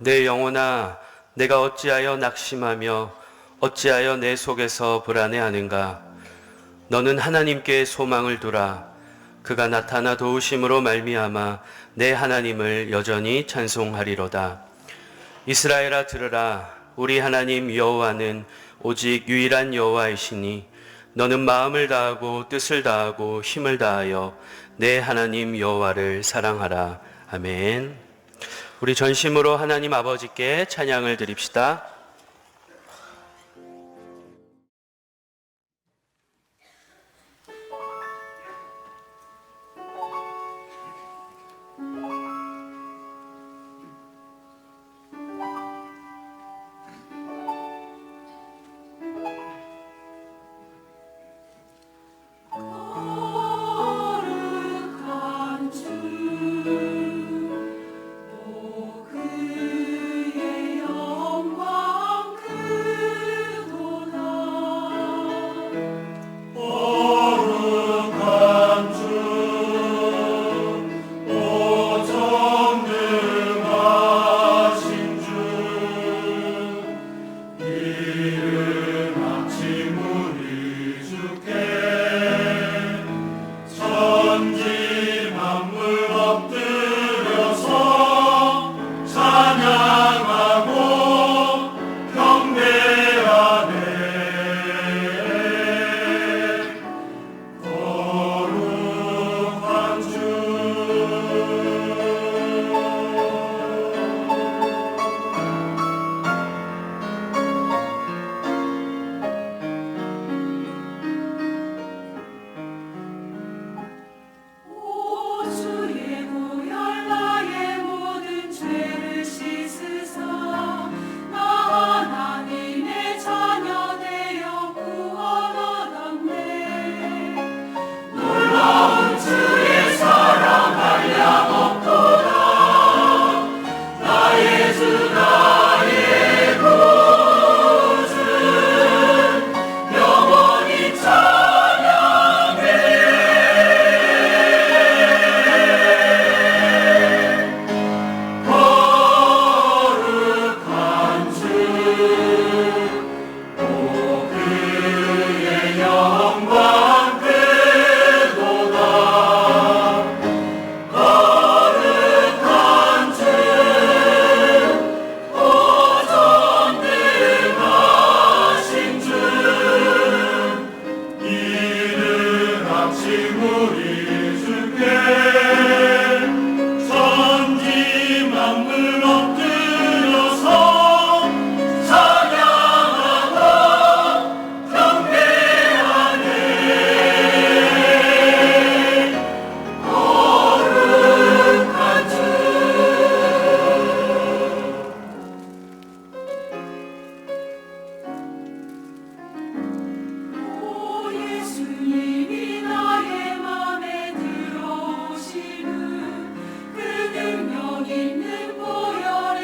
내 영혼아, 내가 어찌하여 낙심하며 어찌하여 내 속에서 불안해하는가? 너는 하나님께 소망을 두라. 그가 나타나 도우심으로 말미암아 내 하나님을 여전히 찬송하리로다. 이스라엘아 들으라. 우리 하나님 여호와는 오직 유일한 여호와이시니 너는 마음을 다하고 뜻을 다하고 힘을 다하여 내 하나님 여호와를 사랑하라. 아멘. 우리 전심으로 하나님 아버지께 찬양을 드립시다. 있는 보혈의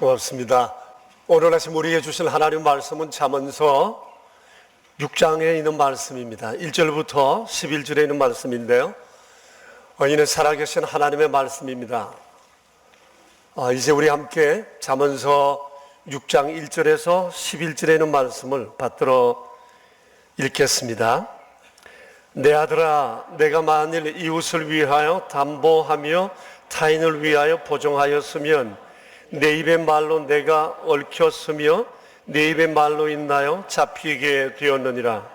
고맙습니다. 오늘 아침 우리에게 주신 하나님 말씀은 잠언서 6장에 있는 말씀입니다. 1절부터 11절에 있는 말씀인데요. 이는 살아계신 하나님의 말씀입니다. 이제 우리 함께 잠언서 6장 1절에서 11절에 있는 말씀을 받들어 읽겠습니다. 내 아들아, 내가 만일 이웃을 위하여 담보하며 타인을 위하여 보증하였으면 내 입의 말로 내가 얽혔으며 내 입의 말로 인하여 잡히게 되었느니라.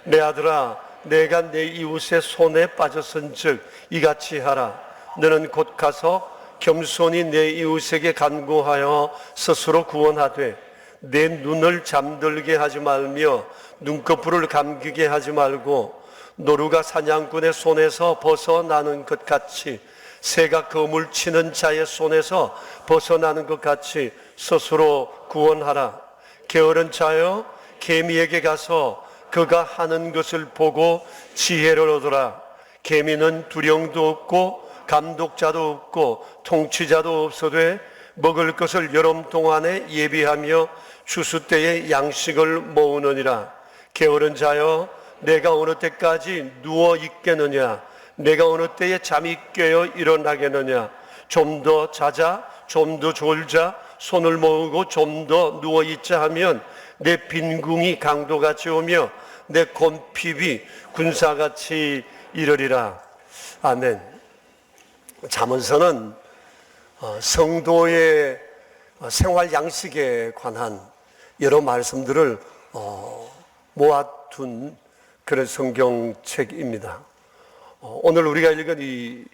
내 아들아, 내가 내 이웃의 손에 빠졌은즉 이같이 하라. 너는 곧 가서 겸손히 내 이웃에게 간구하여 스스로 구원하되 내 눈을 잠들게 하지 말며 눈꺼풀을 감기게 하지 말고 노루가 사냥꾼의 손에서 벗어나는 것 같이 새가 그물 치는 자의 손에서 벗어나는 것 같이 스스로 구원하라. 게으른 자여, 개미에게 가서 그가 하는 것을 보고 지혜를 얻으라. 개미는 두령도 없고 감독자도 없고 통치자도 없어되 먹을 것을 여름 동안에 예비하며 추수 때에 양식을 모으느니라. 게으른 자여, 내가 어느 때까지 누워 있겠느냐? 내가 어느 때에 잠이 깨어 일어나겠느냐? 좀 더 자자, 좀 더 졸자, 손을 모으고 좀 더 누워 있자 하면 내 빈궁이 강도같이 오며 내 곤핍이 군사같이 이르리라. 아멘. 잠언서는 성도의 생활 양식에 관한 여러 말씀들을 모아둔 그런 성경책입니다. 오늘 우리가 읽은 이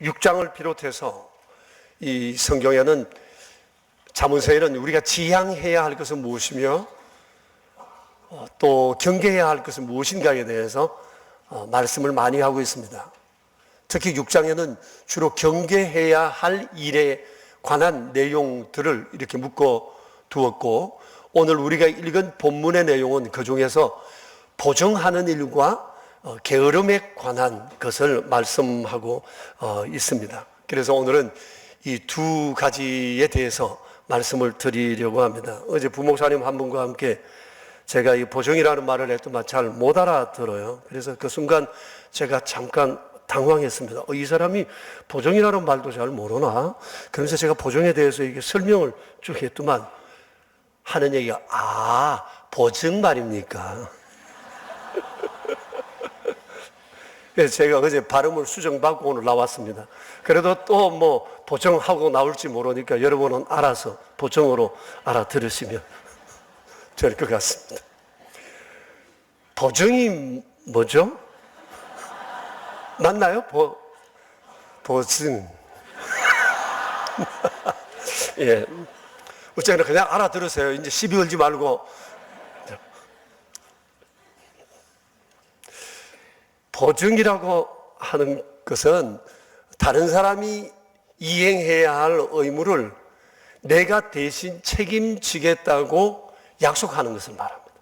6장을 비롯해서 이 성경에는 잠언서에는 우리가 지향해야 할 것은 무엇이며 또 경계해야 할 것은 무엇인가에 대해서 말씀을 많이 하고 있습니다. 특히 6장에는 주로 경계해야 할 일에 관한 내용들을 이렇게 묶어 두었고, 오늘 우리가 읽은 본문의 내용은 그 중에서 보증하는 일과 게으름에 관한 것을 말씀하고 있습니다. 그래서 오늘은 이 두 가지에 대해서 말씀을 드리려고 합니다. 어제 부목사님 한 분과 함께 제가 이 보증이라는 말을 했더만 잘 못 알아들어요. 그래서 그 순간 제가 잠깐 당황했습니다. 이 사람이 보증이라는 말도 잘 모르나? 그러면서 제가 보증에 대해서 이게 설명을 쭉 했더만 하는 얘기가 보증 말입니까? 그래서 제가 어제 발음을 수정받고 오늘 나왔습니다. 그래도 또 뭐 보정하고 나올지 모르니까 여러분은 알아서 보정으로 알아들으시면 될 것 같습니다. 보증이 뭐죠? 맞나요? 보증. 예. 어쨌든 그냥 알아들으세요. 이제 시비 걸지 말고. 보증이라고 하는 것은 다른 사람이 이행해야 할 의무를 내가 대신 책임지겠다고 약속하는 것을 말합니다.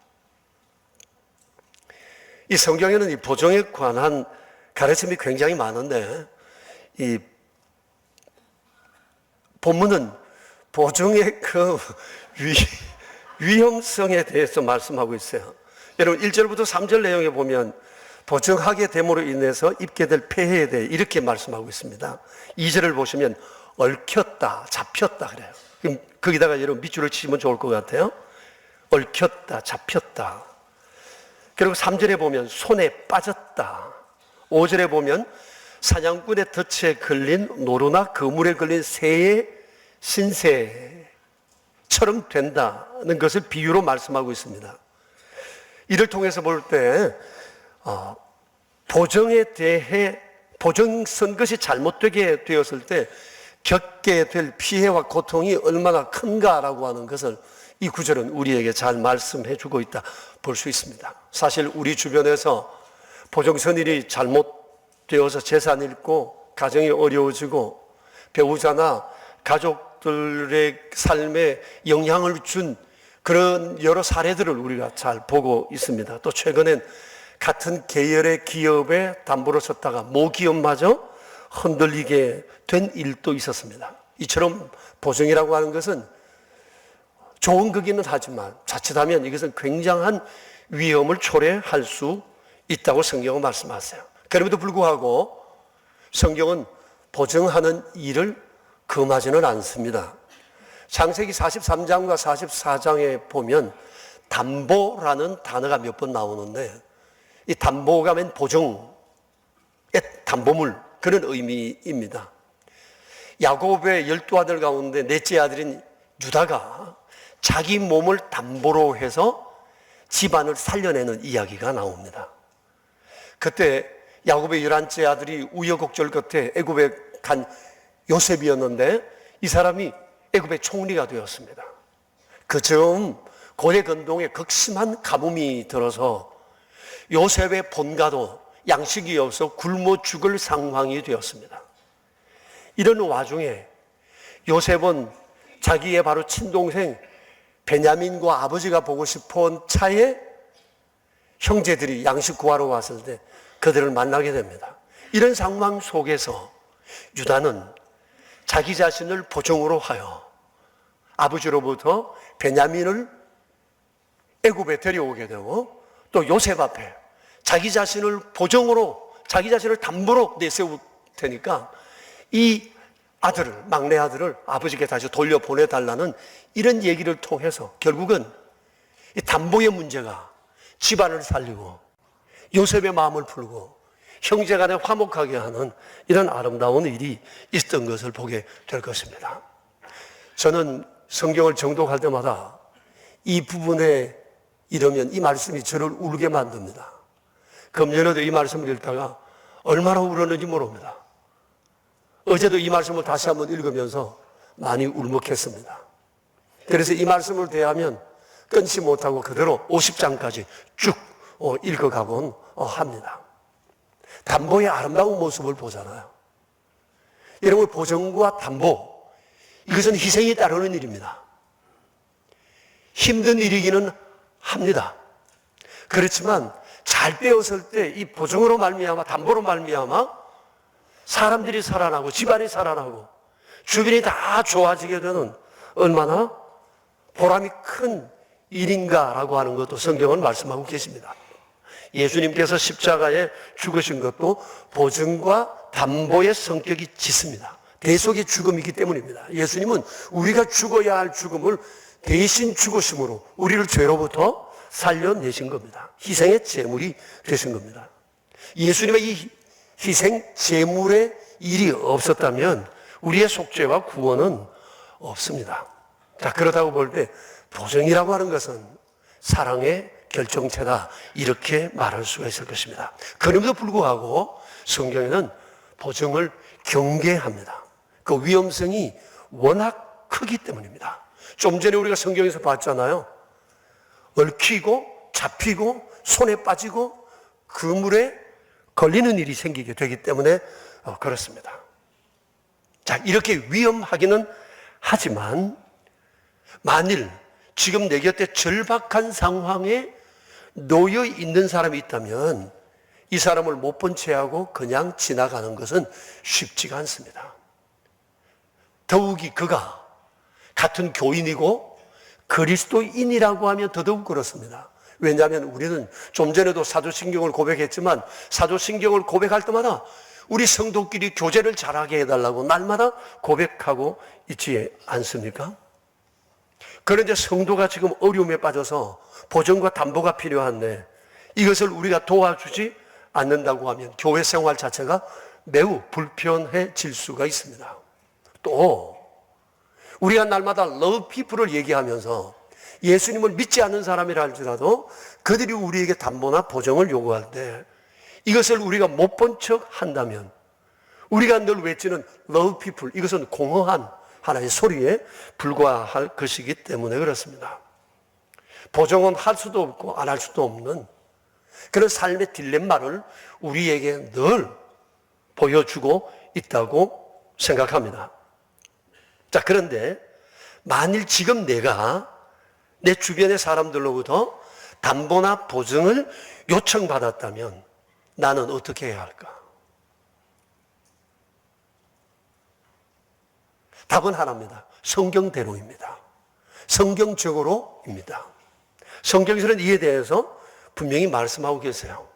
이 성경에는 이 보증에 관한 가르침이 굉장히 많은데, 이 본문은 보증의 그 위험성에 대해서 말씀하고 있어요. 여러분 1절부터 3절 내용에 보면 보증하게 됨으로 인해서 입게 될 폐해에 대해 이렇게 말씀하고 있습니다. 2절을 보시면 얽혔다, 잡혔다 그래요. 그럼 거기다가 여러분 밑줄을 치면 좋을 것 같아요. 얽혔다, 잡혔다. 그리고 3절에 보면 손에 빠졌다. 5절에 보면 사냥꾼의 덫에 걸린 노루나 그물에 걸린 새의 신세처럼 된다는 것을 비유로 말씀하고 있습니다. 이를 통해서 볼 때 보정에 대해 보정 쓴 것이 잘못되게 되었을 때 겪게 될 피해와 고통이 얼마나 큰가라고 하는 것을 이 구절은 우리에게 잘 말씀해 주고 있다 볼 수 있습니다. 사실 우리 주변에서 보정선 일이 잘못되어서 재산 잃고 가정이 어려워지고 배우자나 가족들의 삶에 영향을 준 그런 여러 사례들을 우리가 잘 보고 있습니다. 또 최근엔 같은 계열의 기업에 담보를 섰다가 모기업마저 흔들리게 된 일도 있었습니다. 이처럼 보증이라고 하는 것은 좋은 거기는 하지만 자칫하면 이것은 굉장한 위험을 초래할 수 있다고 성경은 말씀하세요. 그럼에도 불구하고 성경은 보증하는 일을 금하지는 않습니다. 창세기 43장과 44장에 보면 담보라는 단어가 몇 번 나오는데, 이 담보가 맨 보증의 담보물, 그런 의미입니다. 야곱의 12아들 가운데 넷째 아들인 유다가 자기 몸을 담보로 해서 집안을 살려내는 이야기가 나옵니다. 그때 야곱의 11째 아들이 우여곡절 끝에 애굽에 간 요셉이었는데, 이 사람이 애굽의 총리가 되었습니다. 그 즈음 고대 근동에 극심한 가뭄이 들어서 요셉의 본가도 양식이 없어 굶어 죽을 상황이 되었습니다. 이런 와중에 요셉은 자기의 바로 친동생 베냐민과 아버지가 보고 싶어온 차에 형제들이 양식 구하러 왔을 때 그들을 만나게 됩니다. 이런 상황 속에서 유다는 자기 자신을 보증으로 하여 아버지로부터 베냐민을 애굽에 데려오게 되고, 또 요셉 앞에 자기 자신을 보증으로, 자기 자신을 담보로 내세울 테니까 이 아들을, 막내 아들을 아버지께 다시 돌려보내달라는 이런 얘기를 통해서 결국은 이 담보의 문제가 집안을 살리고 요셉의 마음을 풀고 형제간에 화목하게 하는 이런 아름다운 일이 있었던 것을 보게 될 것입니다. 저는 성경을 정독할 때마다 이 부분에 이르면 이 말씀이 저를 울게 만듭니다. 금년에도 이 말씀을 읽다가 얼마나 울었는지 모릅니다. 어제도 이 말씀을 다시 한번 읽으면서 많이 울먹했습니다. 그래서 이 말씀을 대하면 끊지 못하고 그대로 50장까지 쭉 읽어가곤 합니다. 담보의 아름다운 모습을 보잖아요. 여러분, 보증과 담보, 이것은 희생이 따르는 일입니다. 힘든 일이기는 합니다. 그렇지만 잘 되었을 때 이 보증으로 말미암아, 담보로 말미암아 사람들이 살아나고 집안이 살아나고 주변이 다 좋아지게 되는 얼마나 보람이 큰 일인가라고 하는 것도 성경은 말씀하고 계십니다. 예수님께서 십자가에 죽으신 것도 보증과 담보의 성격이 짙습니다. 대속의 죽음이기 때문입니다. 예수님은 우리가 죽어야 할 죽음을 대신 죽으심으로 우리를 죄로부터 살려내신 겁니다. 희생의 제물이 되신 겁니다. 예수님의 이 희생 제물의 일이 없었다면 우리의 속죄와 구원은 없습니다. 자, 그렇다고 볼 때 보증이라고 하는 것은 사랑의 결정체다, 이렇게 말할 수가 있을 것입니다. 그럼에도 불구하고 성경에는 보증을 경계합니다. 그 위험성이 워낙 크기 때문입니다. 좀 전에 우리가 성경에서 봤잖아요. 얽히고 잡히고 손에 빠지고 그물에 걸리는 일이 생기게 되기 때문에 그렇습니다. 자, 이렇게 위험하기는 하지만 만일 지금 내 곁에 절박한 상황에 놓여 있는 사람이 있다면 이 사람을 못 본 채 하고 그냥 지나가는 것은 쉽지가 않습니다. 더욱이 그가 같은 교인이고 그리스도인이라고 하면 더더욱 그렇습니다. 왜냐하면 우리는 좀 전에도 사도신경을 고백했지만 사도신경을 고백할 때마다 우리 성도끼리 교제를 잘하게 해달라고 날마다 고백하고 있지 않습니까? 그런데 성도가 지금 어려움에 빠져서 보증과 담보가 필요한데 이것을 우리가 도와주지 않는다고 하면 교회 생활 자체가 매우 불편해질 수가 있습니다. 또 우리가 날마다 love people을 얘기하면서 예수님을 믿지 않는 사람이라 할지라도 그들이 우리에게 담보나 보증을 요구할 때 이것을 우리가 못 본 척 한다면 우리가 늘 외치는 love people, 이것은 공허한 하나의 소리에 불과할 것이기 때문에 그렇습니다. 보증은 할 수도 없고 안 할 수도 없는 그런 삶의 딜레마를 우리에게 늘 보여주고 있다고 생각합니다. 자, 그런데 만일 지금 내가 내 주변의 사람들로부터 담보나 보증을 요청받았다면 나는 어떻게 해야 할까? 답은 하나입니다. 성경대로입니다. 성경적으로입니다. 성경에서는 이에 대해서 분명히 말씀하고 계세요.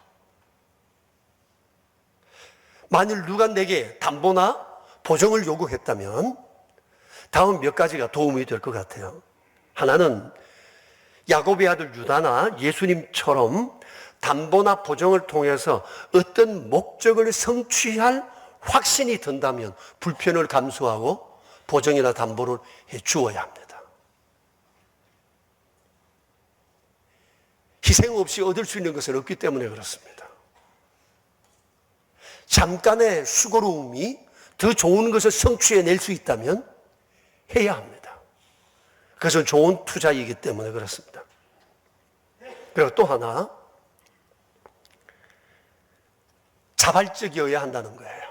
만일 누가 내게 담보나 보증을 요구했다면 다음 몇 가지가 도움이 될 것 같아요. 하나는 야곱의 아들 유다나 예수님처럼 담보나 보증을 통해서 어떤 목적을 성취할 확신이 든다면 불편을 감수하고 보증이나 담보를 해 주어야 합니다. 희생 없이 얻을 수 있는 것은 없기 때문에 그렇습니다. 잠깐의 수고로움이 더 좋은 것을 성취해낼 수 있다면 해야 합니다. 그것은 좋은 투자이기 때문에 그렇습니다. 그리고 또 하나, 자발적이어야 한다는 거예요.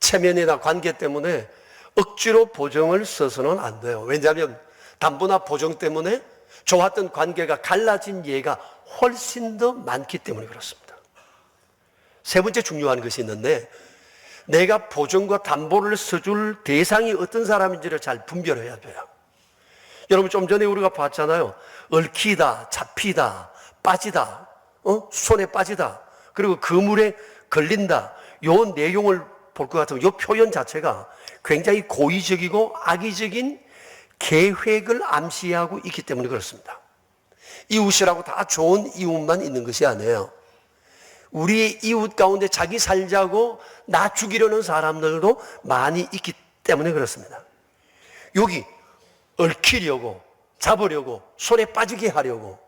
체면이나 관계 때문에 억지로 보증을 써서는 안 돼요. 왜냐하면 담보나 보증 때문에 좋았던 관계가 갈라진 예가 훨씬 더 많기 때문에 그렇습니다. 세 번째 중요한 것이 있는데, 내가 보증과 담보를 써줄 대상이 어떤 사람인지를 잘 분별해야 돼요. 여러분, 좀 전에 우리가 봤잖아요. 얽히다, 잡히다, 빠지다, 손에 빠지다, 그리고 그물에 걸린다. 요 내용을 볼 것 같으면 요 표현 자체가 굉장히 고의적이고 악의적인 계획을 암시하고 있기 때문에 그렇습니다. 이웃이라고 다 좋은 이웃만 있는 것이 아니에요. 우리 이웃 가운데 자기 살자고 나 죽이려는 사람들도 많이 있기 때문에 그렇습니다. 여기 얽히려고, 잡으려고, 손에 빠지게 하려고,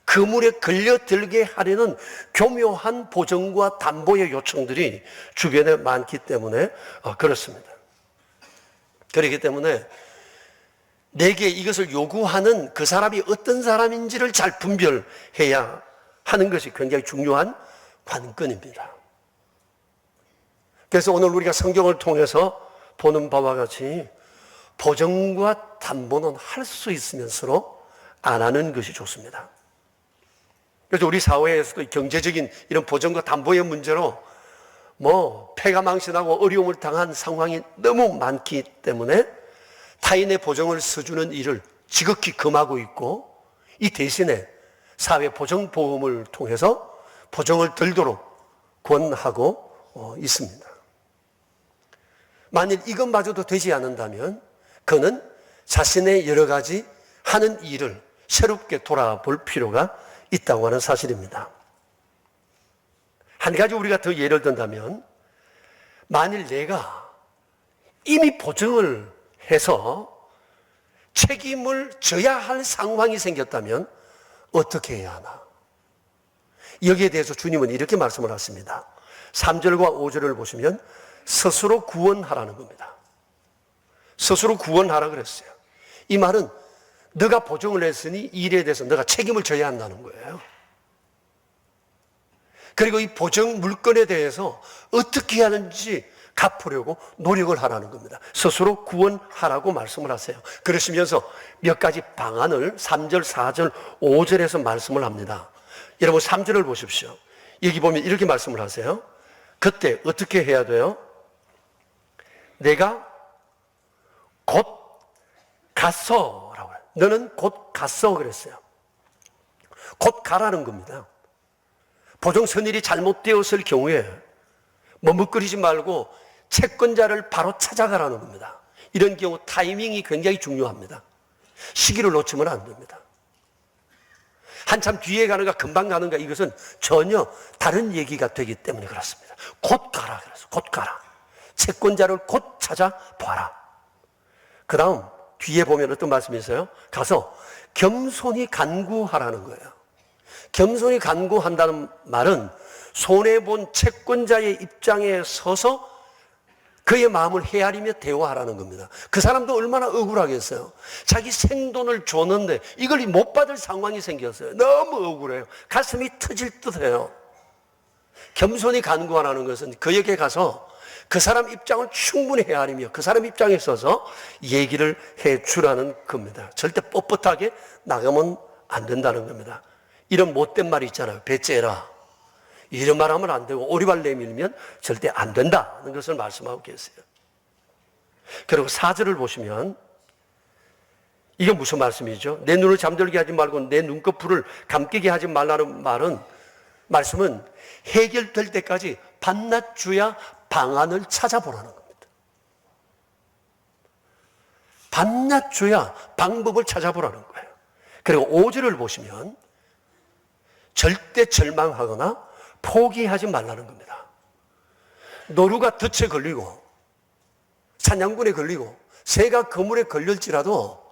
그물에 걸려들게 하려는 교묘한 보증과 담보의 요청들이 주변에 많기 때문에 그렇습니다. 그렇기 때문에 내게 이것을 요구하는 그 사람이 어떤 사람인지를 잘 분별해야 하는 것이 굉장히 중요한 관건입니다. 그래서 오늘 우리가 성경을 통해서 보는 바와 같이 보증과 담보는 할 수 있으면서도 안 하는 것이 좋습니다. 그래서 우리 사회에서도 경제적인 이런 보증과 담보의 문제로 폐가 망신하고 어려움을 당한 상황이 너무 많기 때문에 타인의 보증을 써주는 일을 지극히 금하고 있고, 이 대신에 사회보증보험을 통해서 보증을 들도록 권하고 있습니다. 만일 이것마저도 되지 않는다면 그는 자신의 여러 가지 하는 일을 새롭게 돌아볼 필요가 있다고 하는 사실입니다. 한 가지 우리가 더 예를 든다면, 만일 내가 이미 보증을 해서 책임을 져야 할 상황이 생겼다면 어떻게 해야 하나? 여기에 대해서 주님은 이렇게 말씀을 하십니다. 3절과 5절을 보시면 스스로 구원하라는 겁니다. 스스로 구원하라 그랬어요. 이 말은 너가 보증을 했으니 이 일에 대해서 너가 책임을 져야 한다는 거예요. 그리고 이 보증 물건에 대해서 어떻게 하는지 갚으려고 노력을 하라는 겁니다. 스스로 구원하라고 말씀을 하세요. 그러시면서 몇 가지 방안을 3절, 4절, 5절에서 말씀을 합니다. 여러분 3절을 보십시오. 여기 보면 이렇게 말씀을 하세요. 그때 어떻게 해야 돼요? 내가 곧 갔어 라고 해요. 너는 곧 갔어 그랬어요. 곧 가라는 겁니다. 보증 선일이 잘못되었을 경우에 머뭇거리지 말고 채권자를 바로 찾아가라는 겁니다. 이런 경우 타이밍이 굉장히 중요합니다. 시기를 놓치면 안 됩니다. 한참 뒤에 가는가 금방 가는가 이것은 전혀 다른 얘기가 되기 때문에 그렇습니다. 곧 가라 그래서 곧 가라. 채권자를 곧 찾아봐라. 그 다음 뒤에 보면 어떤 말씀이 있어요? 가서 겸손히 간구하라는 거예요. 겸손히 간구한다는 말은 손해본 채권자의 입장에 서서 그의 마음을 헤아리며 대화하라는 겁니다. 그 사람도 얼마나 억울하겠어요. 자기 생돈을 줬는데 이걸 못 받을 상황이 생겼어요. 너무 억울해요. 가슴이 터질 듯해요. 겸손히 간구하라는 것은 그에게 가서 그 사람 입장을 충분히 헤아리며 그 사람 입장에 서서 얘기를 해주라는 겁니다. 절대 뻣뻣하게 나가면 안 된다는 겁니다. 이런 못된 말이 있잖아요. 배째라. 이런 말 하면 안 되고 오리발 내밀면 절대 안 된다는 것을 말씀하고 계세요. 그리고 4절을 보시면 이게 무슨 말씀이죠? 내 눈을 잠들게 하지 말고 내 눈꺼풀을 감기게 하지 말라는 말씀은 해결될 때까지 밤낮주야 방안을 찾아보라는 겁니다. 밤낮주야 방법을 찾아보라는 거예요. 그리고 5절을 보시면 절대 절망하거나 포기하지 말라는 겁니다. 노루가 덫에 걸리고 사냥꾼에 걸리고 새가 그물에 걸릴지라도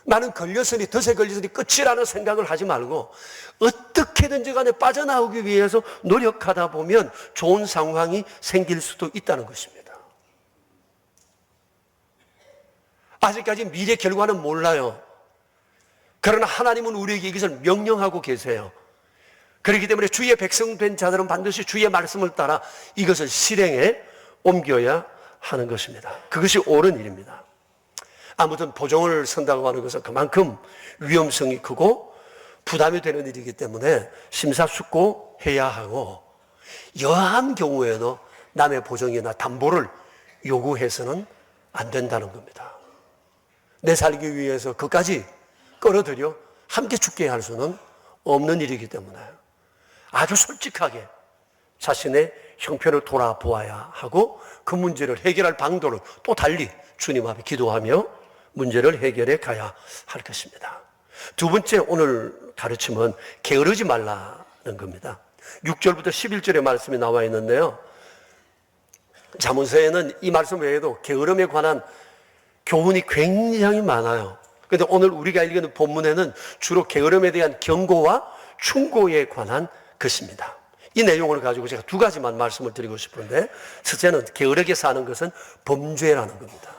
나는 걸렸으니 덫에 걸렸으니 끝이라는 생각을 하지 말고 어떻게든지 간에 빠져나오기 위해서 노력하다 보면 좋은 상황이 생길 수도 있다는 것입니다. 아직까지 미래 결과는 몰라요. 그러나 하나님은 우리에게 이것을 명령하고 계세요. 그렇기 때문에 주의 백성 된 자들은 반드시 주의 말씀을 따라 이것을 실행에 옮겨야 하는 것입니다. 그것이 옳은 일입니다. 아무튼 보종을 선다고 하는 것은 그만큼 위험성이 크고 부담이 되는 일이기 때문에 심사숙고해야 하고 여한 경우에도 남의 보종이나 담보를 요구해서는 안 된다는 겁니다. 내 살기 위해서 그까지 끌어들여 함께 죽게 할 수는 없는 일이기 때문에 아주 솔직하게 자신의 형편을 돌아보아야 하고 그 문제를 해결할 방도를 또 달리 주님 앞에 기도하며 문제를 해결해 가야 할 것입니다. 두 번째 오늘 가르침은 게으르지 말라는 겁니다. 6절부터 11절의 말씀이 나와 있는데요. 잠언서에는 이 말씀 외에도 게으름에 관한 교훈이 굉장히 많아요. 그런데 오늘 우리가 읽는 본문에는 주로 게으름에 대한 경고와 충고에 관한 것입니다. 이 내용을 가지고 제가 두 가지만 말씀을 드리고 싶은데, 첫째는 게으르게 사는 것은 범죄라는 겁니다.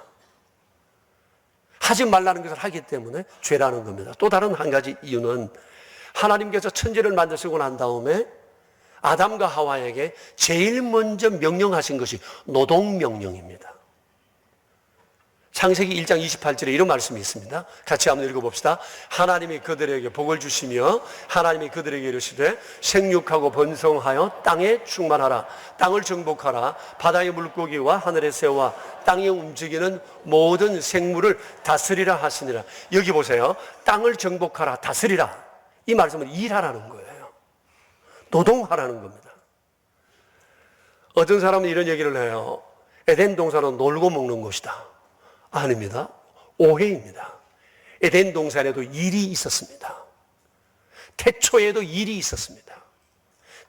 하지 말라는 것을 하기 때문에 죄라는 겁니다. 또 다른 한 가지 이유는 하나님께서 천지를 만드시고 난 다음에 아담과 하와에게 제일 먼저 명령하신 것이 노동명령입니다. 창세기 1장 28절에 이런 말씀이 있습니다. 같이 한번 읽어봅시다. 하나님이 그들에게 복을 주시며 하나님이 그들에게 이르시되 생육하고 번성하여 땅에 충만하라. 땅을 정복하라. 바다의 물고기와 하늘의 새와 땅에 움직이는 모든 생물을 다스리라 하시니라. 여기 보세요. 땅을 정복하라, 다스리라. 이 말씀은 일하라는 거예요. 노동하라는 겁니다. 어떤 사람은 이런 얘기를 해요. 에덴 동산은 놀고 먹는 곳이다. 아닙니다. 오해입니다. 에덴 동산에도 일이 있었습니다. 태초에도 일이 있었습니다.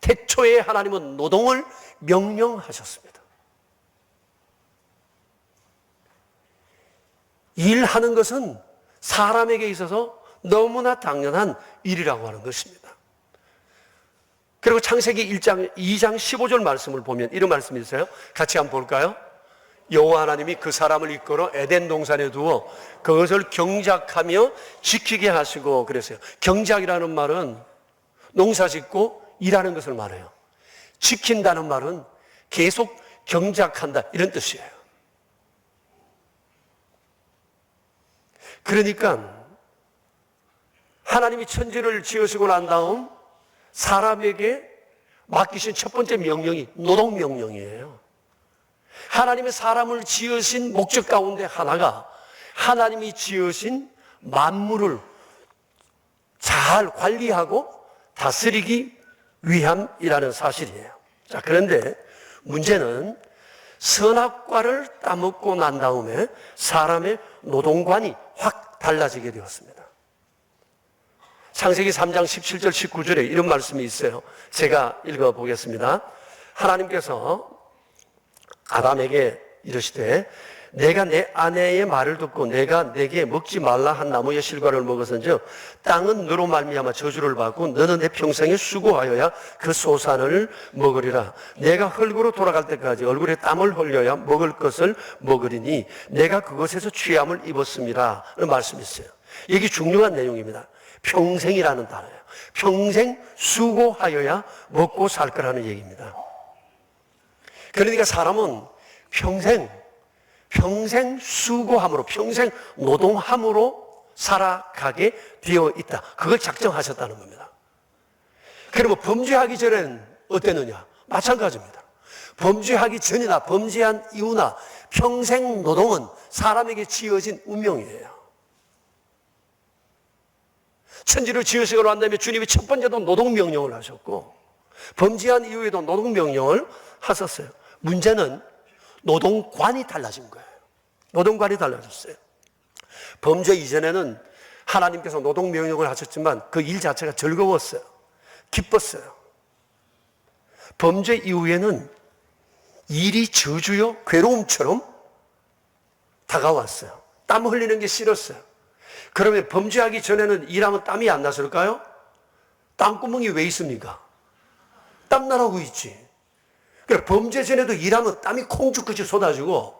태초에 하나님은 노동을 명령하셨습니다. 일하는 것은 사람에게 있어서 너무나 당연한 일이라고 하는 것입니다. 그리고 창세기 2장 15절 말씀을 보면 이런 말씀이 있어요. 같이 한번 볼까요? 여호와 하나님이 그 사람을 이끌어 에덴 동산에 두어 그것을 경작하며 지키게 하시고 그랬어요. 경작이라는 말은 농사 짓고 일하는 것을 말해요. 지킨다는 말은 계속 경작한다 이런 뜻이에요. 그러니까 하나님이 천지를 지으시고 난 다음 사람에게 맡기신 첫 번째 명령이 노동명령이에요. 하나님의 사람을 지으신 목적 가운데 하나가 하나님이 지으신 만물을 잘 관리하고 다스리기 위함이라는 사실이에요. 자, 그런데 문제는 선악과를 따먹고 난 다음에 사람의 노동관이 확 달라지게 되었습니다. 창세기 3장 17절 19절에 이런 말씀이 있어요. 제가 읽어보겠습니다. 하나님께서 아담에게 이르시되 내가 내 아내의 말을 듣고 내가 내게 먹지 말라 한 나무의 실과를 먹었은즉 땅은 너로 말미암아 저주를 받고 너는 내 평생에 수고하여야 그 소산을 먹으리라. 내가 흙으로 돌아갈 때까지 얼굴에 땀을 흘려야 먹을 것을 먹으리니 내가 그것에서 취함을 입었습니다. 라는 말씀이 있어요. 이게 중요한 내용입니다. 평생이라는 단어예요. 평생 수고하여야 먹고 살 거라는 얘기입니다. 그러니까 사람은 평생 수고함으로, 평생 노동함으로 살아가게 되어 있다. 그걸 작정하셨다는 겁니다. 그러면 범죄하기 전엔 어땠느냐? 마찬가지입니다. 범죄하기 전이나 범죄한 이후나 평생 노동은 사람에게 지어진 운명이에요. 천지를 지으시고 난 다음에 주님이 첫 번째도 노동명령을 하셨고 범죄한 이후에도 노동명령을 하셨어요. 문제는 노동관이 달라진 거예요. 노동관이 달라졌어요. 범죄 이전에는 하나님께서 노동명령을 하셨지만 그 일 자체가 즐거웠어요. 기뻤어요. 범죄 이후에는 일이 저주요 괴로움처럼 다가왔어요. 땀 흘리는 게 싫었어요. 그러면 범죄하기 전에는 일하면 땀이 안 났을까요? 땀구멍이 왜 있습니까? 땀 나라고 있지. 그래, 범죄 전에도 일하면 땀이 콩죽같이 쏟아지고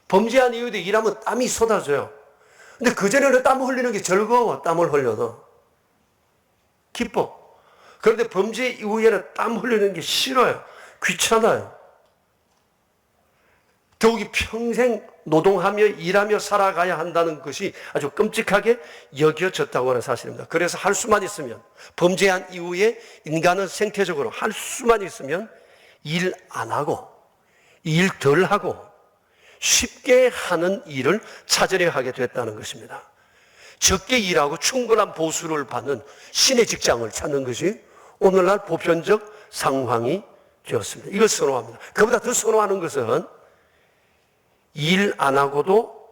범죄한 이후에도 일하면 땀이 쏟아져요. 근데 그전에는 땀 흘리는 게 즐거워. 땀을 흘려도 기뻐. 그런데 범죄 이후에는 땀 흘리는 게 싫어요. 귀찮아요. 더욱이 평생 노동하며 일하며 살아가야 한다는 것이 아주 끔찍하게 여겨졌다고 하는 사실입니다. 그래서 할 수만 있으면, 범죄한 이후에 인간은 생태적으로 할 수만 있으면 일 안 하고 일 덜 하고 쉽게 하는 일을 찾으려 하게 됐다는 것입니다. 적게 일하고 충분한 보수를 받는 신의 직장을 찾는 것이 오늘날 보편적 상황이 되었습니다. 이걸 선호합니다. 그보다 더 선호하는 것은 일 안 하고도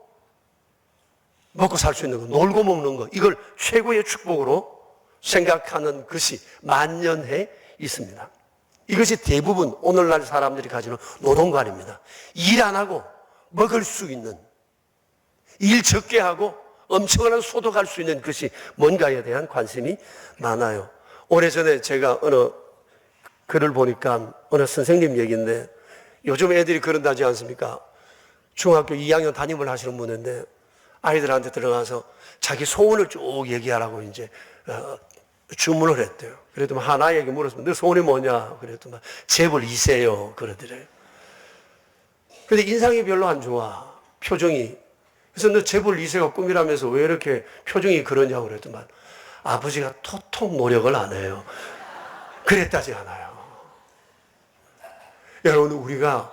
먹고 살 수 있는 거, 놀고 먹는 거, 이걸 최고의 축복으로 생각하는 것이 만연해 있습니다. 이것이 대부분 오늘날 사람들이 가지는 노동관입니다. 일 안 하고 먹을 수 있는, 일 적게 하고 엄청난 소득할 수 있는 것이 뭔가에 대한 관심이 많아요. 오래전에 제가 어느 글을 보니까 어느 선생님 얘기인데, 요즘 애들이 그런다지 않습니까? 중학교 2학년 담임을 하시는 분인데 아이들한테 들어가서 자기 소원을 쭉 얘기하라고 이제 주문을 했대요. 그랬더니 하나에게 물었으면 너 소원이 뭐냐? 그랬더니 재벌 2세요. 그러더래요. 근데 인상이 별로 안 좋아. 표정이. 그래서 너 재벌 2세가 꿈이라면서 왜 이렇게 표정이 그러냐고 그랬더만 아버지가 토통 노력을 안 해요. 그랬다지 않아요. 여러분, 우리가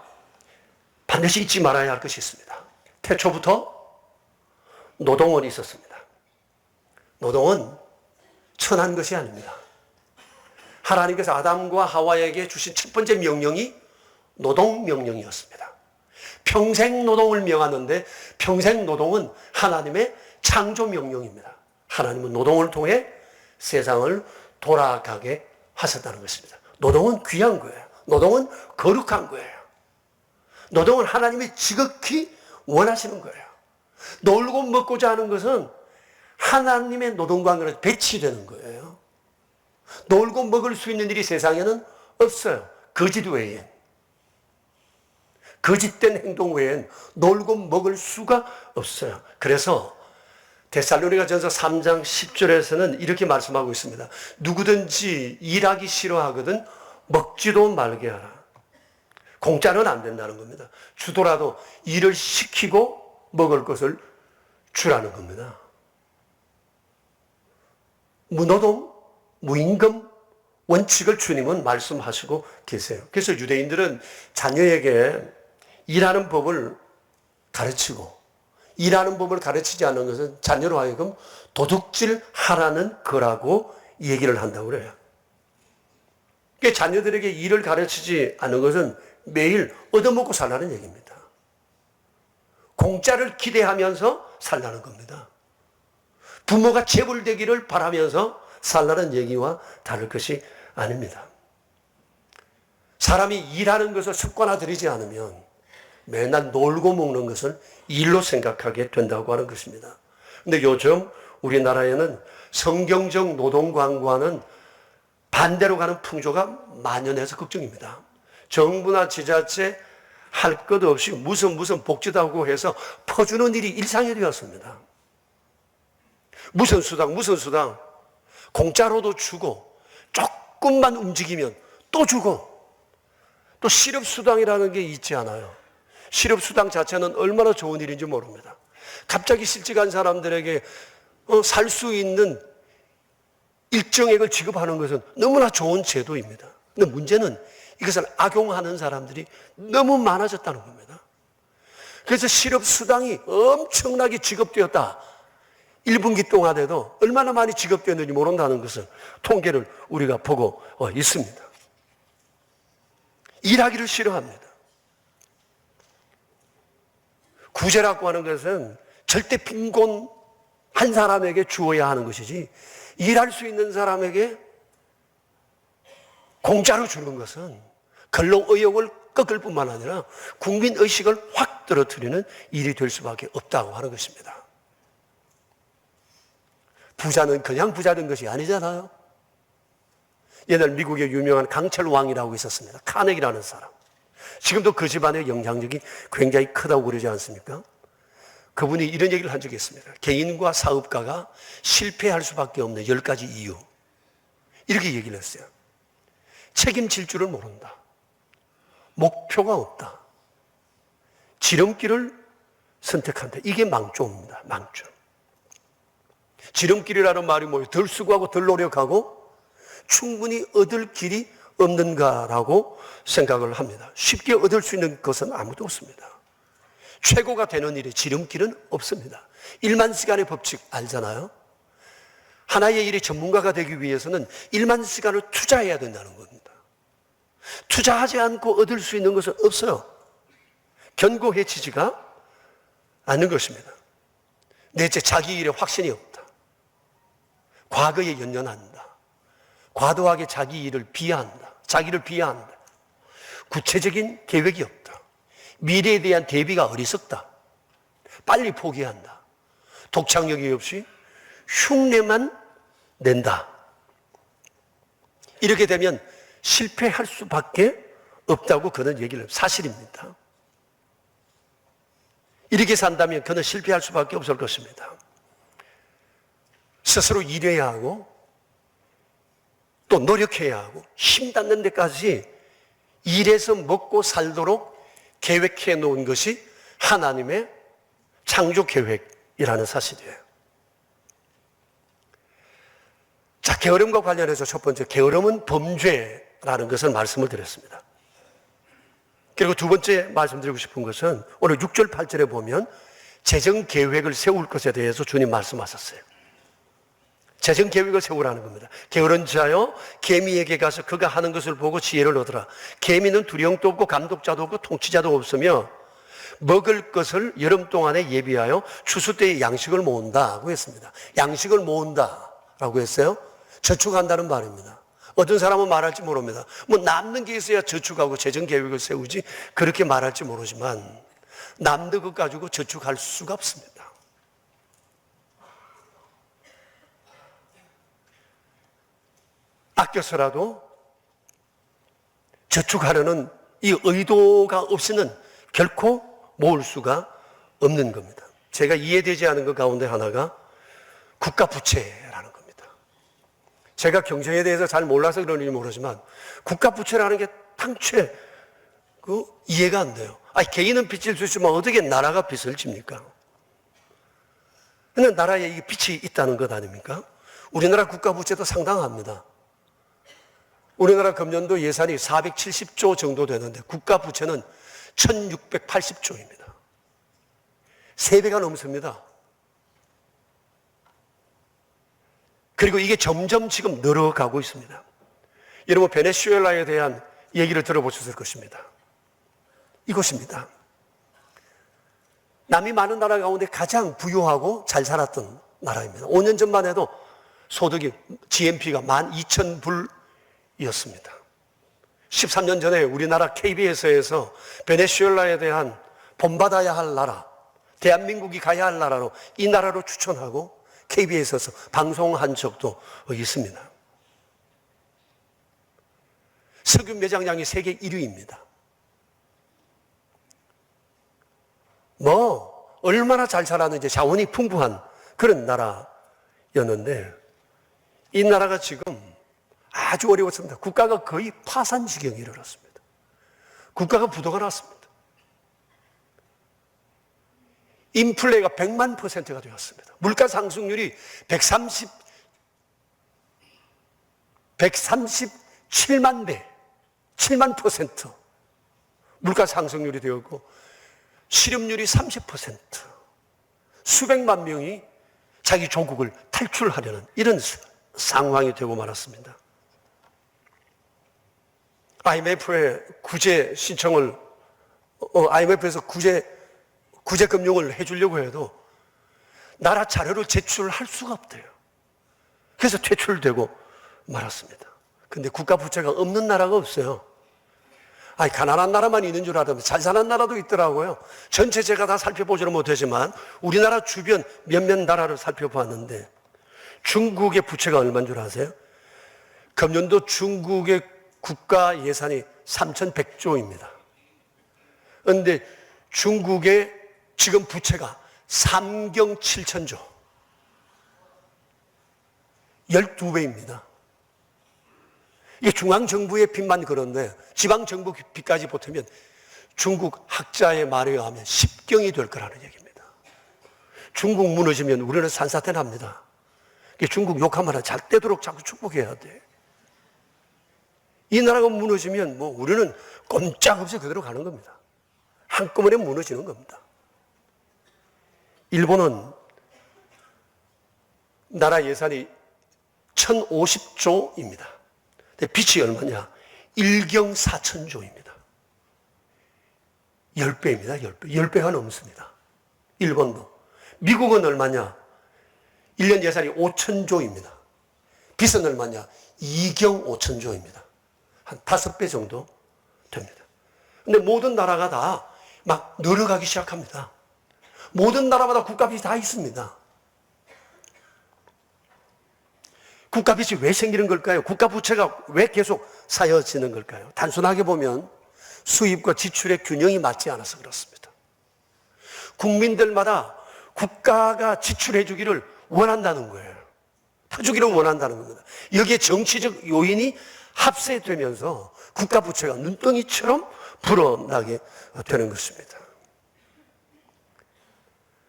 반드시 잊지 말아야 할 것이 있습니다. 태초부터 노동은 있었습니다. 노동은 천한 것이 아닙니다. 하나님께서 아담과 하와에게 주신 첫 번째 명령이 노동 명령이었습니다. 평생 노동을 명하는데 평생 노동은 하나님의 창조 명령입니다. 하나님은 노동을 통해 세상을 돌아가게 하셨다는 것입니다. 노동은 귀한 거예요. 노동은 거룩한 거예요. 노동은 하나님이 지극히 원하시는 거예요. 놀고 먹고자 하는 것은 하나님의 노동관으로 배치되는 거예요. 놀고 먹을 수 있는 일이 세상에는 없어요. 거짓 외엔. 거짓된 행동 외엔 놀고 먹을 수가 없어요. 그래서 데살로니가전서 3장 10절에서는 이렇게 말씀하고 있습니다. 누구든지 일하기 싫어하거든 먹지도 말게 하라. 공짜는 안 된다는 겁니다. 주더라도 일을 시키고 먹을 것을 주라는 겁니다. 무노동, 무임금 원칙을 주님은 말씀하시고 계세요. 그래서 유대인들은 자녀에게 일하는 법을 가르치고, 일하는 법을 가르치지 않는 것은 자녀로 하여금 도둑질 하라는 거라고 얘기를 한다고 그래요. 그러니까 자녀들에게 일을 가르치지 않는 것은 매일 얻어먹고 살라는 얘기입니다. 공짜를 기대하면서 살라는 겁니다. 부모가 재벌되기를 바라면서 살라는 얘기와 다를 것이 아닙니다. 사람이 일하는 것을 습관화들이지 않으면 맨날 놀고 먹는 것을 일로 생각하게 된다고 하는 것입니다. 그런데 요즘 우리나라에는 성경적 노동관과는 반대로 가는 풍조가 만연해서 걱정입니다. 정부나 지자체 할 것 없이 무슨 복지도 하고 해서 퍼주는 일이 일상이 되었습니다. 무슨 수당 공짜로도 주고 조금만 움직이면 또 주고, 또 실업수당이라는 게 있지 않아요. 실업수당 자체는 얼마나 좋은 일인지 모릅니다. 갑자기 실직한 사람들에게 살 수 있는 일정액을 지급하는 것은 너무나 좋은 제도입니다. 근데 문제는 이것을 악용하는 사람들이 너무 많아졌다는 겁니다. 그래서 실업수당이 엄청나게 지급되었다. 1분기 동안에도 얼마나 많이 지급되었는지 모른다는 것은 통계를 우리가 보고 있습니다. 일하기를 싫어합니다. 구제라고 하는 것은 절대 빈곤 한 사람에게 주어야 하는 것이지, 일할 수 있는 사람에게 공짜로 주는 것은 근로의욕을 꺾을 뿐만 아니라 국민의식을 확 떨어뜨리는 일이 될 수밖에 없다고 하는 것입니다. 부자는 그냥 부자 된 것이 아니잖아요. 옛날 미국의 유명한 강철 왕이라고 있었습니다. 카네기라는 사람. 지금도 그 집안의 영향력이 굉장히 크다고 그러지 않습니까? 그분이 이런 얘기를 한 적이 있습니다. 개인과 사업가가 실패할 수밖에 없는 10가지 이유. 이렇게 얘기를 했어요. 책임질 줄을 모른다. 목표가 없다. 지름길을 선택한다. 이게 망조입니다. 망조. 지름길이라는 말이 뭐예요? 덜 수고하고 덜 노력하고 충분히 얻을 길이 없는가라고 생각을 합니다. 쉽게 얻을 수 있는 것은 아무도 없습니다. 최고가 되는 일에 지름길은 없습니다. 1만 시간의 법칙 알잖아요. 하나의 일의 전문가가 되기 위해서는 1만 시간을 투자해야 된다는 겁니다. 투자하지 않고 얻을 수 있는 것은 없어요. 견고해지지가 않는 것입니다. 넷째, 자기 일에 확신이 없다. 과거에 연연한다. 과도하게 자기 일을 비하한다. 자기를 비하한다. 구체적인 계획이 없다. 미래에 대한 대비가 어리석다. 빨리 포기한다. 독창력이 없이 흉내만 낸다. 이렇게 되면 실패할 수밖에 없다고 그는 얘기를 해요. 사실입니다. 이렇게 산다면 그는 실패할 수밖에 없을 것입니다. 스스로 일해야 하고 또 노력해야 하고 힘 닿는 데까지 일해서 먹고 살도록 계획해 놓은 것이 하나님의 창조 계획이라는 사실이에요. 자, 게으름과 관련해서 첫 번째, 게으름은 범죄라는 것을 말씀을 드렸습니다. 그리고 두 번째 말씀드리고 싶은 것은 오늘 6절 8절에 보면 재정 계획을 세울 것에 대해서 주님 말씀하셨어요. 재정 계획을 세우라는 겁니다. 게으른 자여 개미에게 가서 그가 하는 것을 보고 지혜를 얻으라. 개미는 두령도 없고 감독자도 없고 통치자도 없으며 먹을 것을 여름 동안에 예비하여 추수 때에 양식을 모은다고 했습니다. 양식을 모은다라고 했어요. 저축한다는 말입니다. 어떤 사람은 말할지 모릅니다. 뭐 남는 게 있어야 저축하고 재정 계획을 세우지, 그렇게 말할지 모르지만 남는 것 가지고 저축할 수가 없습니다. 아껴서라도 저축하려는 이 의도가 없이는 결코 모을 수가 없는 겁니다. 제가 이해되지 않은 것 가운데 하나가 국가부채라는 겁니다. 제가 경제에 대해서 잘 몰라서 그런지 모르지만 국가부채라는 게 당최 이해가 안 돼요. 개인은 빚질 수 있지만 어떻게 나라가 빚을 집니까? 근데 나라에 이 빚이 있다는 것 아닙니까? 우리나라 국가부채도 상당합니다. 우리나라 금년도 예산이 470조 정도 되는데 국가부채는 1680조입니다. 3배가 넘습니다. 그리고 이게 점점 지금 늘어가고 있습니다. 여러분, 베네수엘라에 대한 얘기를 들어보셨을 것입니다. 이것입니다. 남이 많은 나라 가운데 가장 부유하고 잘 살았던 나라입니다. 5년 전만 해도 소득이 GNP가 12,000불이었습니다. 13년 전에 우리나라 KBS에서 베네수엘라에 대한 본받아야 할 나라, 대한민국이 가야 할 나라로 이 나라로 추천하고 KBS에서 방송한 적도 있습니다. 석유 매장량이 세계 1위입니다. 얼마나 잘 살았는지 자원이 풍부한 그런 나라였는데 이 나라가 지금 아주 어려웠습니다. 국가가 거의 파산 지경에 이르렀습니다. 국가가 부도가 났습니다. 인플레가 100만 %가 되었습니다. 물가 상승률이 137만 배, 7만 %. 물가 상승률이 되었고 실업률이 30%, 수백만 명이 자기 조국을 탈출하려는 이런 상황이 되고 말았습니다. IMF의 구제 신청을, IMF에서 구제 금융을 해주려고 해도 나라 자료를 제출할 수가 없대요. 그래서 퇴출되고 말았습니다. 근데 국가 부채가 없는 나라가 없어요. 아니, 가난한 나라만 있는 줄 알았는데 잘 사는 나라도 있더라고요. 전체 제가 다 살펴보지는 못하지만 우리나라 주변 몇몇 나라를 살펴봤는데 중국의 부채가 얼마인 줄 아세요? 금년도 중국의 국가 예산이 3,100조입니다. 그런데 중국의 지금 부채가 3경 7천조, 12배입니다. 이게 중앙정부의 빚만 그런데 지방정부 빚까지 보태면 중국 학자의 말에 의하면 10경이 될 거라는 얘기입니다. 중국 무너지면 우리는 산사태 납니다. 중국 욕하면 잘 되도록 자꾸 축복해야 돼. 이 나라가 무너지면 뭐 우리는 꼼짝없이 그대로 가는 겁니다. 한꺼번에 무너지는 겁니다. 일본은 나라 예산이 1,050조입니다. 빚이 얼마냐? 1경 4천조입니다. 10배입니다. 10배. 10배가 넘습니다. 일본도. 미국은 얼마냐? 1년 예산이 5천조입니다. 빚은 얼마냐? 2경 5천조입니다. 한 5배 정도 됩니다. 근데 모든 나라가 다 막 늘어가기 시작합니다. 모든 나라마다 국가빚이 다 있습니다. 국가빚이 왜 생기는 걸까요? 국가부채가 왜 계속 쌓여지는 걸까요? 단순하게 보면 수입과 지출의 균형이 맞지 않아서 그렇습니다. 국민들마다 국가가 지출해 주기를 원한다는 거예요. 해주기를 원한다는 겁니다. 여기에 정치적 요인이 합세되면서 국가부채가 눈덩이처럼 불어나게 되는 것입니다.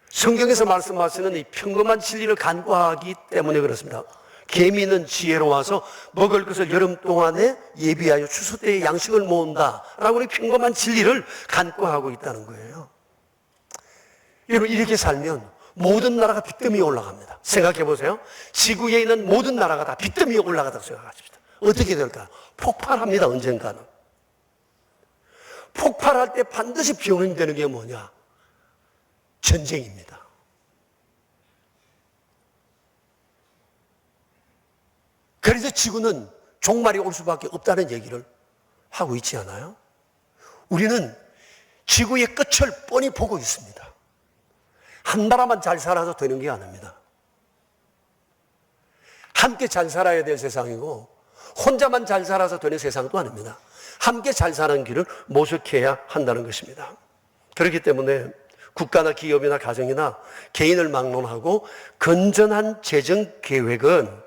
성경에서 말씀하시는 이 평범한 진리를 간과하기 때문에 그렇습니다. 개미는 지혜로워서 먹을 것을 여름 동안에 예비하여 추수 때에 양식을 모은다라고 평범한 진리를 간과하고 있다는 거예요. 여러분, 이렇게 살면 모든 나라가 빚더미에 올라갑니다. 생각해 보세요. 지구에 있는 모든 나라가 다 빚더미에 올라가다고 생각하십시다. 어떻게 될까요? 폭발합니다. 언젠가는. 폭발할 때 반드시 병행이 되는 게 뭐냐? 전쟁입니다. 그래서 지구는 종말이 올 수밖에 없다는 얘기를 하고 있지 않아요? 우리는 지구의 끝을 뻔히 보고 있습니다. 한 나라만 잘 살아서 되는 게 아닙니다. 함께 잘 살아야 될 세상이고 혼자만 잘 살아서 되는 세상도 아닙니다. 함께 잘 사는 길을 모색해야 한다는 것입니다. 그렇기 때문에 국가나 기업이나 가정이나 개인을 막론하고 건전한 재정 계획은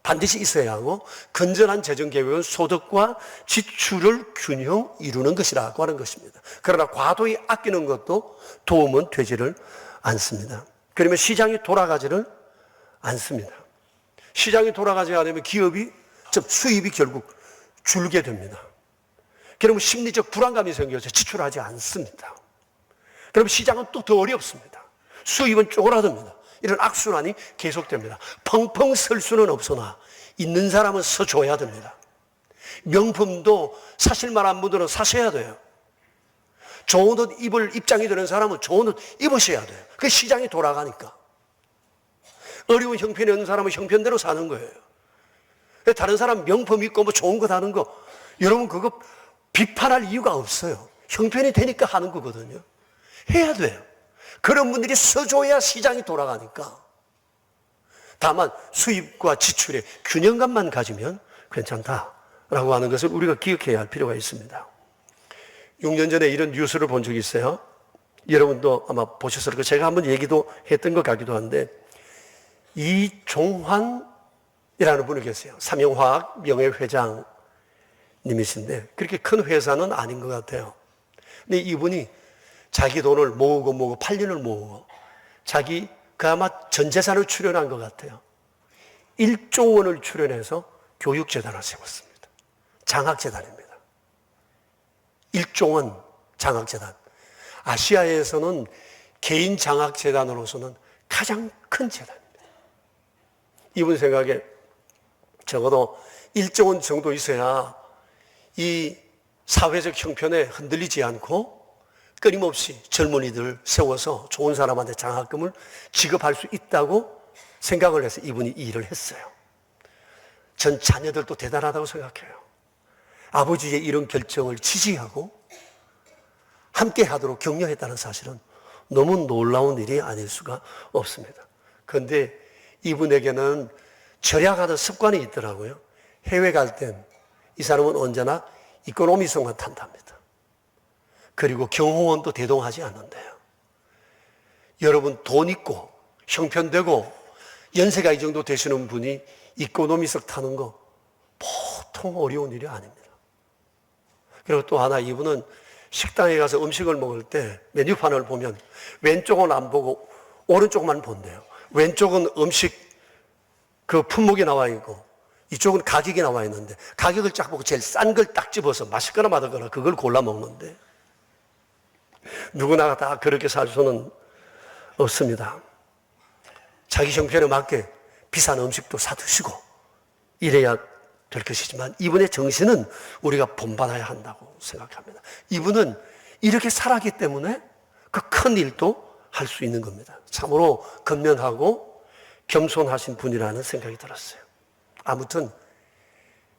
반드시 있어야 하고, 건전한 재정 계획은 소득과 지출을 균형 이루는 것이라고 하는 것입니다. 그러나 과도히 아끼는 것도 도움은 되지를 않습니다. 그러면 시장이 돌아가지를 않습니다. 시장이 돌아가지 않으면 기업이, 즉 수입이 결국 줄게 됩니다. 그러면 심리적 불안감이 생겨서 지출하지 않습니다. 그럼 시장은 또 더 어렵습니다. 수입은 쪼그라듭니다. 이런 악순환이 계속됩니다. 펑펑 쓸 수는 없으나 있는 사람은 써줘야 됩니다. 명품도 사실만 안 묻어는 사셔야 돼요. 좋은 옷 입을 입장이 되는 사람은 좋은 옷 입으셔야 돼요. 그 시장이 돌아가니까. 어려운 형편이 없는 사람은 형편대로 사는 거예요. 다른 사람 명품 입고 뭐 좋은 거 하는 거, 여러분 그거 비판할 이유가 없어요. 형편이 되니까 하는 거거든요. 해야 돼요. 그런 분들이 써줘야 시장이 돌아가니까. 다만 수입과 지출의 균형감만 가지면 괜찮다라고 하는 것을 우리가 기억해야 할 필요가 있습니다. 6년 전에 이런 뉴스를 본 적이 있어요. 여러분도 아마 보셨을 거예요. 제가 한번 얘기도 했던 것 같기도 한데, 이종환이라는 분이 계세요. 삼영화학 명예회장님이신데 그렇게 큰 회사는 아닌 것 같아요. 근데 이분이 자기 돈을 모으고 8년을 모으고 그 아마 전 재산을 출연한 것 같아요. 1조 원을 출연해서 교육재단을 세웠습니다. 장학재단입니다. 1조 원 장학재단. 아시아에서는 개인 장학 재단으로서는 가장 큰 재단입니다. 이분 생각에 적어도 1조 원 정도 있어야 이 사회적 형편에 흔들리지 않고 끊임없이 젊은이들 세워서 좋은 사람한테 장학금을 지급할 수 있다고 생각을 해서 이분이 이 일을 했어요. 전 자녀들도 대단하다고 생각해요. 아버지의 이런 결정을 지지하고 함께 하도록 격려했다는 사실은 너무 놀라운 일이 아닐 수가 없습니다. 그런데 이분에게는 절약하는 습관이 있더라고요. 해외 갈 땐 이 사람은 언제나 이코노미석만 탄답니다. 그리고 경호원도 대동하지 않는데요. 여러분, 돈 있고 형편되고 연세가 이 정도 되시는 분이 이코노미석 타는 거 보통 어려운 일이 아닙니다. 그리고 또 하나, 이분은 식당에 가서 음식을 먹을 때 메뉴판을 보면 왼쪽은 안 보고 오른쪽만 본대요. 왼쪽은 음식 그 품목이 나와 있고 이쪽은 가격이 나와 있는데 가격을 쫙 보고 제일 싼 걸 딱 집어서 맛있거나 맛없거나 그걸 골라 먹는데, 누구나 다 그렇게 살 수는 없습니다. 자기 형편에 맞게 비싼 음식도 사 드시고 이래야 될 것이지만 이분의 정신은 우리가 본받아야 한다고 생각합니다. 이분은 이렇게 살았기 때문에 그 큰 일도 할 수 있는 겁니다. 참으로 근면하고 겸손하신 분이라는 생각이 들었어요. 아무튼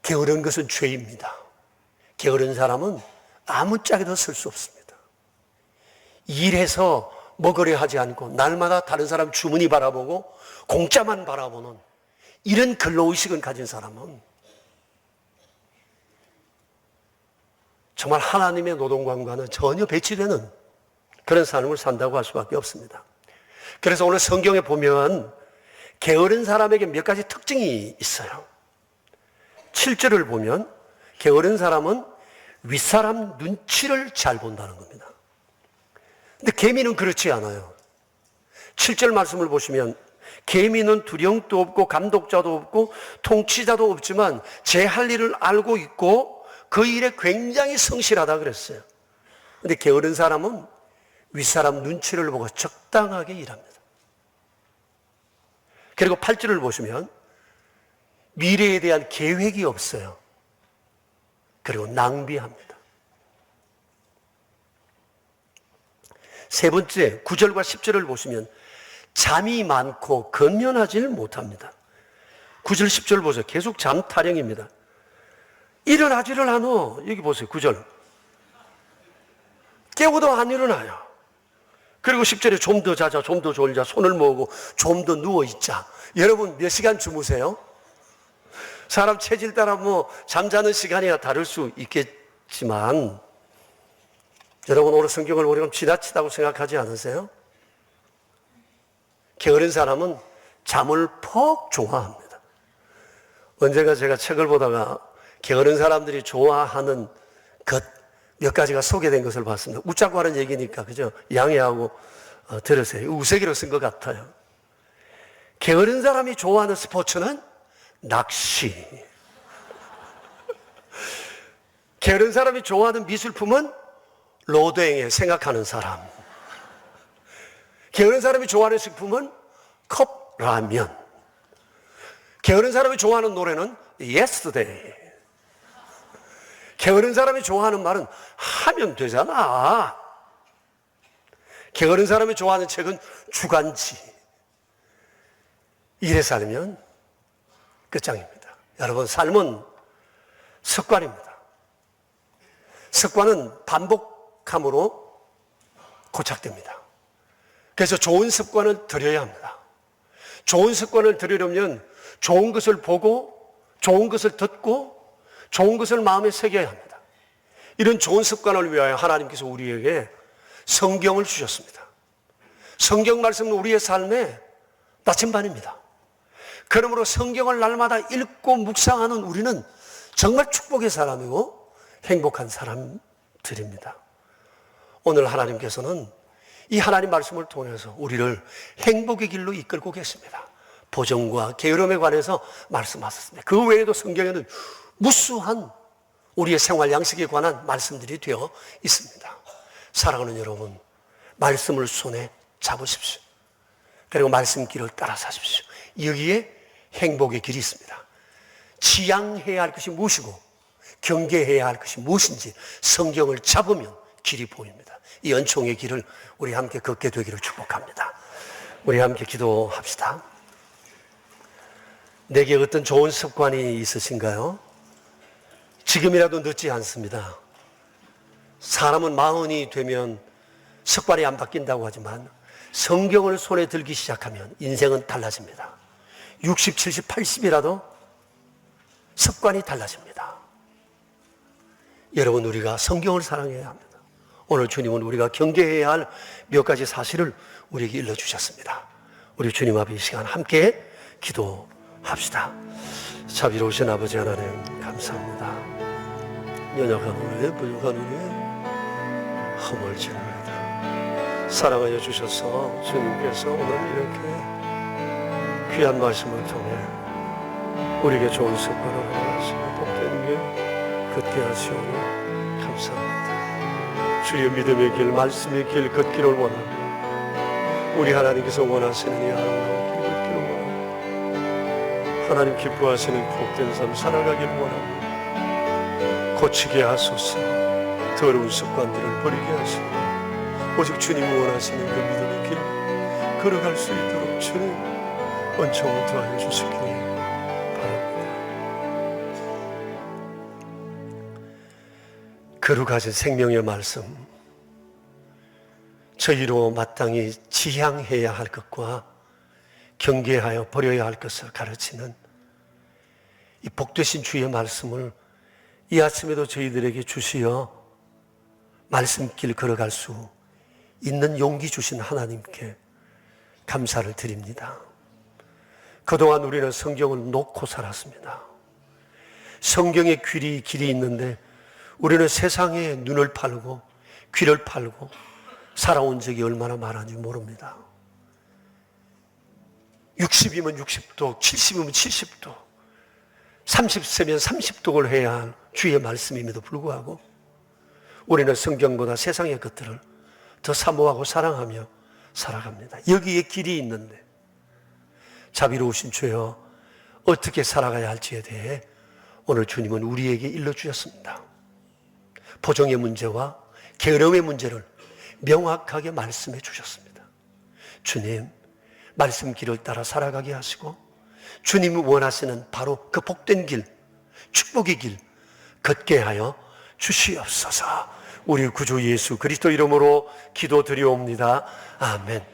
게으른 것은 죄입니다. 게으른 사람은 아무짝에도 쓸 수 없습니다. 일해서 먹으려 하지 않고 날마다 다른 사람 주머니 바라보고 공짜만 바라보는 이런 근로의식을 가진 사람은 정말 하나님의 노동관과는 전혀 배치되는 그런 삶을 산다고 할 수밖에 없습니다. 그래서 오늘 성경에 보면 게으른 사람에게 몇 가지 특징이 있어요. 7절을 보면 게으른 사람은 윗사람 눈치를 잘 본다는 겁니다. 근데 개미는 그렇지 않아요. 7절 말씀을 보시면 개미는 두령도 없고 감독자도 없고 통치자도 없지만 제 할 일을 알고 있고 그 일에 굉장히 성실하다 그랬어요. 근데 게으른 사람은 윗사람 눈치를 보고 적당하게 일합니다. 그리고 8절을 보시면 미래에 대한 계획이 없어요. 그리고 낭비합니다. 세 번째, 9절과 10절을 보시면 잠이 많고 건면하지를 못합니다. 9절, 10절 보세요. 계속 잠 타령입니다. 일어나지를 않아. 여기 보세요. 9절. 깨워도 안 일어나요. 그리고 10절에 좀 더 자자, 좀 더 졸자, 손을 모으고 좀 더 누워있자. 여러분 몇 시간 주무세요? 사람 체질 따라 뭐 잠자는 시간이야 다를 수 있겠지만 여러분 오늘 성경을 우리가 지나치다고 생각하지 않으세요? 게으른 사람은 잠을 퍽 좋아합니다. 언젠가 제가 책을 보다가 게으른 사람들이 좋아하는 것 몇 가지가 소개된 것을 봤습니다. 웃자고 하는 얘기니까 그죠? 양해하고 들으세요. 우스개로 쓴 것 같아요. 게으른 사람이 좋아하는 스포츠는 낚시. 게으른 사람이 좋아하는 미술품은 로댕에 생각하는 사람. 게으른 사람이 좋아하는 식품은 컵라면. 게으른 사람이 좋아하는 노래는 Yesterday. 게으른 사람이 좋아하는 말은 하면 되잖아. 게으른 사람이 좋아하는 책은 주간지. 이래 살면 끝장입니다. 여러분, 삶은 습관입니다. 습관은 반복함으로 고착됩니다. 그래서 좋은 습관을 들여야 합니다. 좋은 습관을 들이려면 좋은 것을 보고 좋은 것을 듣고 좋은 것을 마음에 새겨야 합니다. 이런 좋은 습관을 위하여 하나님께서 우리에게 성경을 주셨습니다. 성경 말씀은 우리의 삶의 나침반입니다. 그러므로 성경을 날마다 읽고 묵상하는 우리는 정말 축복의 사람이고 행복한 사람들입니다. 오늘 하나님께서는 이 하나님 말씀을 통해서 우리를 행복의 길로 이끌고 계십니다. 보정과 게으름에 관해서 말씀하셨습니다. 그 외에도 성경에는 무수한 우리의 생활 양식에 관한 말씀들이 되어 있습니다. 사랑하는 여러분, 말씀을 손에 잡으십시오. 그리고 말씀길을 따라 사십시오. 여기에 행복의 길이 있습니다. 지향해야 할 것이 무엇이고 경계해야 할 것이 무엇인지 성경을 잡으면 길이 보입니다. 이 은총의 길을 우리 함께 걷게 되기를 축복합니다. 우리 함께 기도합시다. 내게 어떤 좋은 습관이 있으신가요? 지금이라도 늦지 않습니다. 사람은 마흔이 되면 습관이 안 바뀐다고 하지만 성경을 손에 들기 시작하면 인생은 달라집니다. 60, 70, 80이라도 습관이 달라집니다. 여러분, 우리가 성경을 사랑해야 합니다. 오늘 주님은 우리가 경계해야 할 몇 가지 사실을 우리에게 일러주셨습니다. 우리 주님 앞에 이 시간 함께 기도합시다. 자비로우신 아버지 하나님 감사합니다. 연약한 우리, 부족한 우리 허물지입니다. 사랑하여 주셔서 주님께서 오늘 이렇게 귀한 말씀을 통해 우리에게 좋은 습관을 하시고 복된 길 걷게 하시오니 감사합니다. 주의 믿음의 길, 말씀의 길 걷기를 원합니다. 우리 하나님께서 원하시는 이 아름다운 길 걷기를 원합니다. 하나님 기뻐하시는 복된 삶 살아가기를 원합니다. 고치게 하소서. 더러운 습관들을 버리게 하시고 오직 주님이 원하시는 그 믿음의 길 걸어갈 수 있도록 주님 은총을 더하여 주시기를 바랍니다. 거룩하신 생명의 말씀, 저희로 마땅히 지향해야 할 것과 경계하여 버려야 할 것을 가르치는 이 복되신 주의 말씀을 이 아침에도 저희들에게 주시어 말씀길 걸어갈 수 있는 용기 주신 하나님께 감사를 드립니다. 그동안 우리는 성경을 놓고 살았습니다. 성경의 길이 있는데 우리는 세상에 눈을 팔고 귀를 팔고 살아온 적이 얼마나 많은지 모릅니다. 60이면 60도, 70이면 70도, 30세면 30독을 해야 할 주의 말씀임에도 불구하고 우리는 성경보다 세상의 것들을 더 사모하고 사랑하며 살아갑니다. 여기에 길이 있는데 자비로우신 주여 어떻게 살아가야 할지에 대해 오늘 주님은 우리에게 일러주셨습니다. 보정의 문제와 게으름의 문제를 명확하게 말씀해 주셨습니다. 주님, 말씀길을 따라 살아가게 하시고 주님이 원하시는 바로 그 복된 길, 축복의 길 걷게 하여 주시옵소서. 우리 구주 예수 그리스도 이름으로 기도드리옵니다. 아멘.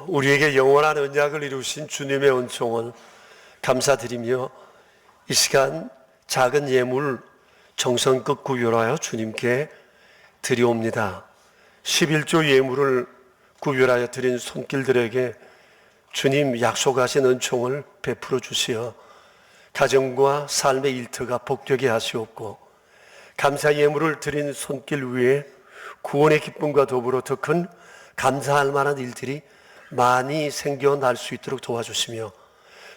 우리에게 영원한 언약을 이루신 주님의 은총을 감사드리며 이 시간 작은 예물 정성껏 구별하여 주님께 드리옵니다. 11조 예물을 구별하여 드린 손길들에게 주님 약속하신 은총을 베풀어 주시어 가정과 삶의 일터가 복되게 하시옵고 감사 예물을 드린 손길 위에 구원의 기쁨과 더불어 더 큰 감사할 만한 일들이 많이 생겨날 수 있도록 도와주시며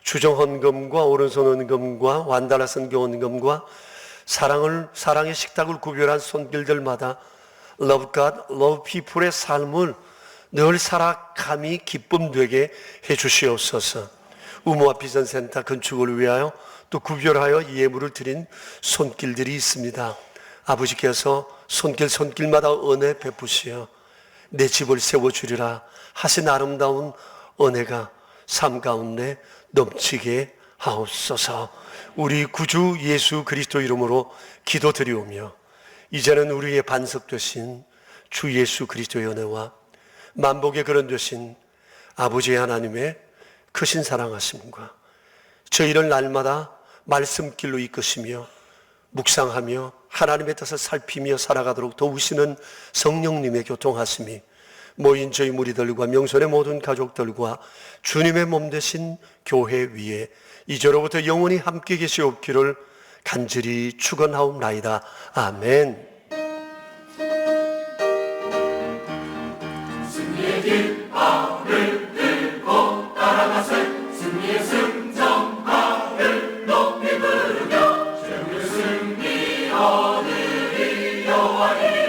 주정 헌금과 오른손 헌금과 완달라 선교 헌금과 사랑의 식탁을 구별한 손길들마다 Love God, Love People의 삶을 늘 살아감이 기쁨되게 해주시옵소서. 우모와 비전센터 건축을 위하여 또 구별하여 예물을 드린 손길들이 있습니다. 아버지께서 손길마다 은혜 베푸시어 내 집을 세워주리라 하신 아름다운 은혜가 삶 가운데 넘치게 하옵소서. 우리 구주 예수 그리스도 이름으로 기도드리오며 이제는 우리의 반석 되신 주 예수 그리스도의 은혜와 만복의 근원 되신 아버지 하나님의 크신 사랑하심과 저희를 날마다 말씀길로 이끄시며 묵상하며 하나님의 뜻을 살피며 살아가도록 도우시는 성령님의 교통하심이 모인 저희 무리들과 명선의 모든 가족들과 주님의 몸 되신 교회 위에 이제로부터 영원히 함께 계시옵기를 간절히 축원하옵나이다. 아멘. 승리의 길 발을 들고 따라가세. 승리의 승정가를 높이 부르며 최후의 승리 얻으리 여호와의